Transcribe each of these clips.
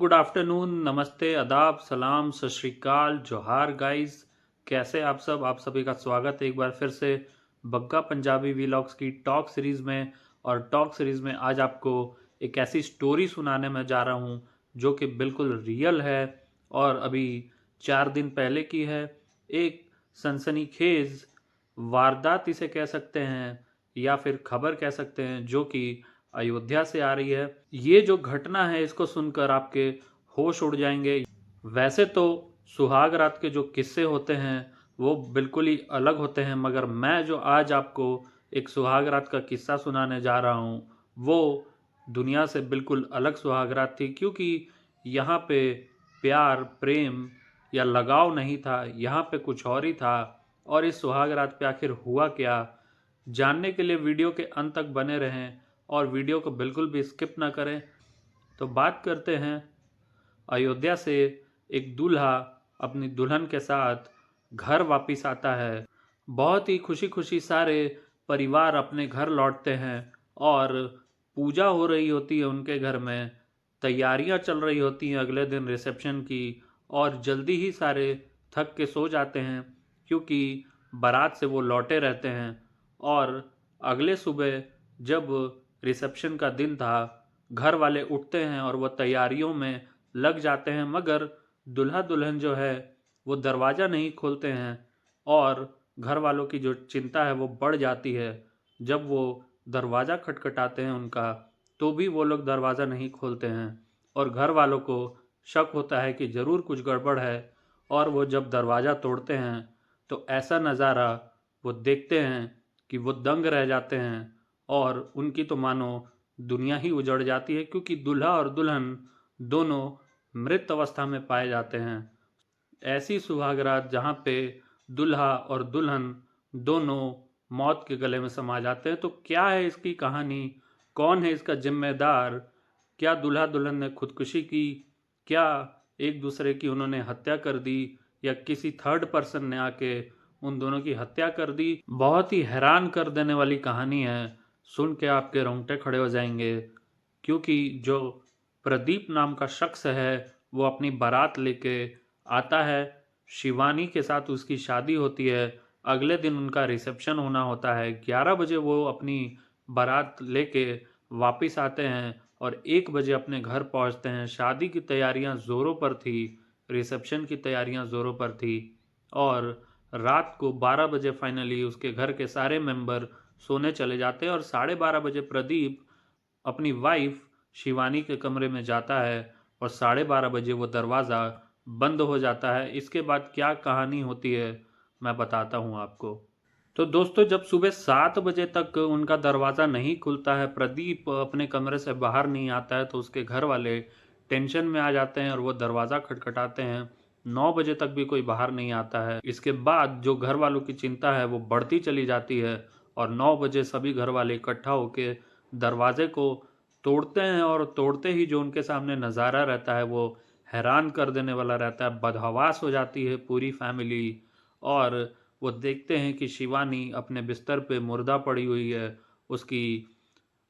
Good afternoon, नमस्ते, आदाब, सलाम, सत श्री अकाल, जोहार गाइस। कैसे आप सब? आप सभी का स्वागत है एक बार फिर से बग्गा पंजाबी वीलॉग्स की टॉक सीरीज़ में। और टॉक सीरीज़ में आज आपको एक ऐसी स्टोरी सुनाने में जा रहा हूँ जो कि बिल्कुल रियल है और अभी 4 दिन पहले की है। एक सनसनीखेज वारदात इसे कह सकते हैं या फिर खबर कह सकते हैं जो कि अयोध्या से आ रही है। ये जो घटना है इसको सुनकर आपके होश उड़ जाएंगे। वैसे तो सुहाग रात के जो किस्से होते हैं वो बिल्कुल ही अलग होते हैं, मगर मैं जो आज आपको एक सुहाग रात का किस्सा सुनाने जा रहा हूँ वो दुनिया से बिल्कुल अलग सुहाग रात थी, क्योंकि यहाँ पे प्यार, प्रेम या लगाव नहीं था, यहाँ पे कुछ और ही था। और इस सुहाग रात पे आखिर हुआ क्या, जानने के लिए वीडियो के अंत तक बने रहें और वीडियो को बिल्कुल भी स्किप ना करें। तो बात करते हैं अयोध्या से। एक दूल्हा अपनी दुल्हन के साथ घर वापस आता है। बहुत ही खुशी खुशी सारे परिवार अपने घर लौटते हैं और पूजा हो रही होती है उनके घर में। तैयारियां चल रही होती हैं अगले दिन रिसेप्शन की। और जल्दी ही सारे थक के सो जाते हैं क्योंकि बारात से वो लौटे रहते हैं। और अगले सुबह जब रिसेप्शन का दिन था, घर वाले उठते हैं और वो तैयारियों में लग जाते हैं, मगर दूल्हा दुल्हन जो है वो दरवाज़ा नहीं खोलते हैं। और घर वालों की जो चिंता है वो बढ़ जाती है। जब वो दरवाज़ा खटखटाते हैं उनका, तो भी वो लोग दरवाज़ा नहीं खोलते हैं और घर वालों को शक होता है कि ज़रूर कुछ गड़बड़ है। और वो जब दरवाज़ा तोड़ते हैं तो ऐसा नज़ारा वो देखते हैं कि वो दंग रह जाते हैं और उनकी तो मानो दुनिया ही उजड़ जाती है, क्योंकि दूल्हा और दुल्हन दोनों मृत अवस्था में पाए जाते हैं। ऐसी सुहागरात जहाँ पे दूल्हा और दुल्हन दोनों मौत के गले में समा जाते हैं। तो क्या है इसकी कहानी? कौन है इसका जिम्मेदार? क्या दूल्हा दुल्हन ने खुदकुशी की? क्या एक दूसरे की उन्होंने हत्या कर दी, या किसी थर्ड पर्सन ने आके उन दोनों की हत्या कर दी? बहुत ही हैरान कर देने वाली कहानी है। सुन के आपके रोंगटे खड़े हो जाएंगे, क्योंकि जो प्रदीप नाम का शख्स है वो अपनी बारात लेके आता है। शिवानी के साथ उसकी शादी होती है। अगले दिन उनका रिसेप्शन होना होता है। 11 बजे वो अपनी बारात लेके वापस आते हैं और 1 बजे अपने घर पहुंचते हैं। शादी की तैयारियां ज़ोरों पर थी, रिसेप्शन की तैयारियां ज़ोरों पर थी। और रात को 12 बजे फाइनली उसके घर के सारे मेंबर सोने चले जाते हैं और 12:30 बजे प्रदीप अपनी वाइफ शिवानी के कमरे में जाता है और 12:30 बजे वो दरवाज़ा बंद हो जाता है। इसके बाद क्या कहानी होती है मैं बताता हूँ आपको। तो दोस्तों, जब सुबह 7 बजे तक उनका दरवाज़ा नहीं खुलता है, प्रदीप अपने कमरे से बाहर नहीं आता है, तो उसके घर वाले टेंशन में आ जाते हैं और वो दरवाज़ा खटखटाते हैं। 9 बजे तक भी कोई बाहर नहीं आता है। इसके बाद जो घर वालों की चिंता है वो बढ़ती चली जाती है और 9 बजे सभी घर वाले इकट्ठा होकर दरवाजे को तोड़ते हैं। और तोड़ते ही जो उनके सामने नज़ारा रहता है वो हैरान कर देने वाला रहता है। बदहवास हो जाती है पूरी फैमिली। और वो देखते हैं कि शिवानी अपने बिस्तर पे मुर्दा पड़ी हुई है, उसकी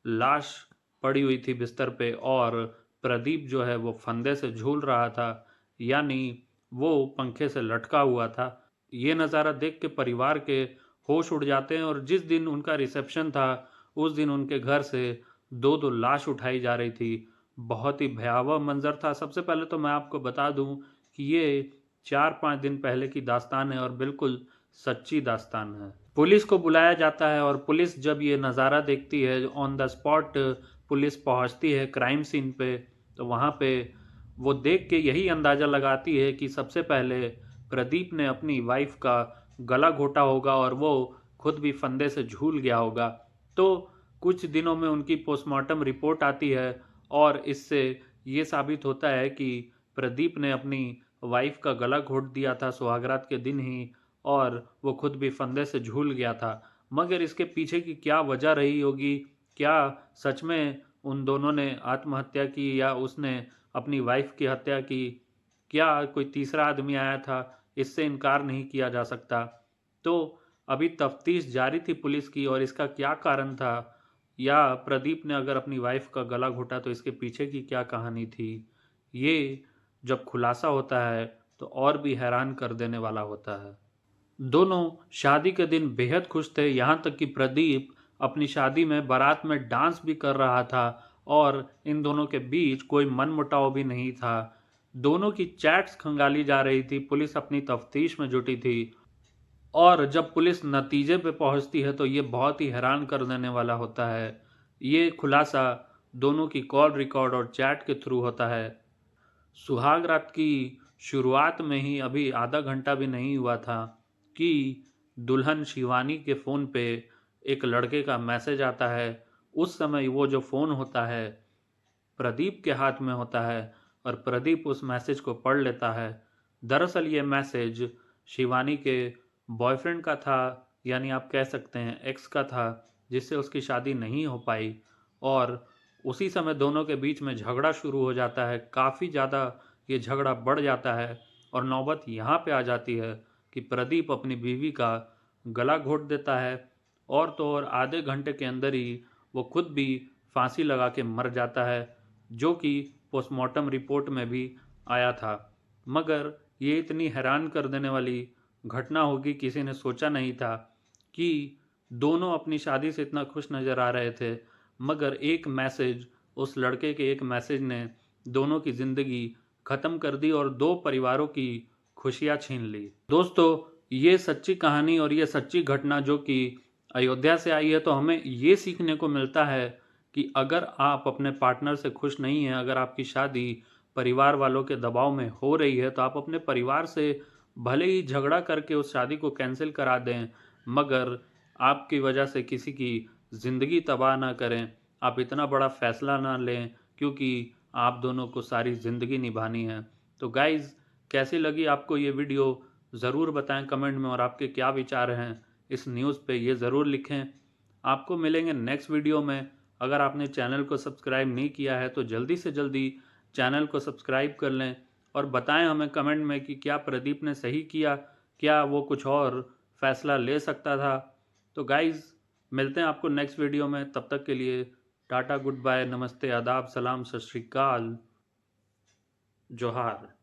लाश पड़ी हुई थी बिस्तर पे। और प्रदीप जो है वो फंदे से झूल रहा था, यानी वो पंखे से लटका हुआ था। ये नज़ारा देख के परिवार के होश उड़ जाते हैं। और जिस दिन उनका रिसेप्शन था उस दिन उनके घर से दो दो लाश उठाई जा रही थी। बहुत ही भयावह मंजर था। सबसे पहले तो मैं आपको बता दूं कि ये 4-5 दिन पहले की दास्तान है और बिल्कुल सच्ची दास्तान है। पुलिस को बुलाया जाता है और पुलिस जब ये नज़ारा देखती है, ऑन द स्पॉट पुलिस पहुंचती है क्राइम सीन पे। तो वहाँ पे वो देख के यही अंदाज़ा लगाती है कि सबसे पहले प्रदीप ने अपनी वाइफ का गला घोटा होगा और वो खुद भी फंदे से झूल गया होगा। तो कुछ दिनों में उनकी पोस्टमार्टम रिपोर्ट आती है और इससे ये साबित होता है कि प्रदीप ने अपनी वाइफ का गला घोट दिया था सुहागरात के दिन ही, और वो खुद भी फंदे से झूल गया था। मगर इसके पीछे की क्या वजह रही होगी? क्या सच में उन दोनों ने आत्महत्या की या उसने अपनी वाइफ की हत्या की? क्या कोई तीसरा आदमी आया था? इससे इनकार नहीं किया जा सकता। तो अभी तफ्तीश जारी थी पुलिस की, और इसका क्या कारण था, या प्रदीप ने अगर अपनी वाइफ का गला घोटा तो इसके पीछे की क्या कहानी थी, ये जब खुलासा होता है तो और भी हैरान कर देने वाला होता है। दोनों शादी के दिन बेहद खुश थे, यहाँ तक कि प्रदीप अपनी शादी में बारात में डांस भी कर रहा था और इन दोनों के बीच कोई मनमुटाव भी नहीं था। दोनों की चैट्स खंगाली जा रही थी, पुलिस अपनी तफ्तीश में जुटी थी और जब पुलिस नतीजे पे पहुंचती है तो ये बहुत ही हैरान कर देने वाला होता है। ये खुलासा दोनों की कॉल रिकॉर्ड और चैट के थ्रू होता है। सुहाग रात की शुरुआत में ही अभी आधा घंटा भी नहीं हुआ था कि दुल्हन शिवानी के फ़ोन पे एक लड़के का मैसेज आता है। उस समय वो जो फ़ोन होता है प्रदीप के हाथ में होता है और प्रदीप उस मैसेज को पढ़ लेता है। दरअसल ये मैसेज शिवानी के बॉयफ्रेंड का था, यानी आप कह सकते हैं एक्स का था, जिससे उसकी शादी नहीं हो पाई और उसी समय दोनों के बीच में झगड़ा शुरू हो जाता है। काफ़ी ज़्यादा ये झगड़ा बढ़ जाता है और नौबत यहाँ पे आ जाती है कि प्रदीप अपनी बीवी का गला घोट देता है और तो और आधे घंटे के अंदर ही वो खुद भी फांसी लगा के मर जाता है, जो कि पोस्टमार्टम रिपोर्ट में भी आया था। मगर ये इतनी हैरान कर देने वाली घटना होगी किसी ने सोचा नहीं था कि दोनों अपनी शादी से इतना खुश नज़र आ रहे थे, मगर एक मैसेज, उस लड़के के एक मैसेज ने दोनों की ज़िंदगी ख़त्म कर दी और दो परिवारों की खुशियाँ छीन ली। दोस्तों, ये सच्ची कहानी और ये सच्ची घटना जो कि अयोध्या से आई है, तो हमें ये सीखने को मिलता है कि अगर आप अपने पार्टनर से खुश नहीं हैं, अगर आपकी शादी परिवार वालों के दबाव में हो रही है, तो आप अपने परिवार से भले ही झगड़ा करके उस शादी को कैंसिल करा दें, मगर आपकी वजह से किसी की ज़िंदगी तबाह ना करें। आप इतना बड़ा फैसला ना लें, क्योंकि आप दोनों को सारी ज़िंदगी निभानी है। तो गाइज़, कैसी लगी आपको ये वीडियो ज़रूर बताएं कमेंट में और आपके क्या विचार हैं इस न्यूज़ पे ये ज़रूर लिखें। आपको मिलेंगे नेक्स्ट वीडियो में। अगर आपने चैनल को सब्सक्राइब नहीं किया है तो जल्दी से जल्दी चैनल को सब्सक्राइब कर लें और बताएं हमें कमेंट में कि क्या प्रदीप ने सही किया, क्या वो कुछ और फैसला ले सकता था। तो गाइज़, मिलते हैं आपको नेक्स्ट वीडियो में। तब तक के लिए टाटा, गुड बाय, नमस्ते, आदाब, सलाम, सत श्री अकाल, जोहार।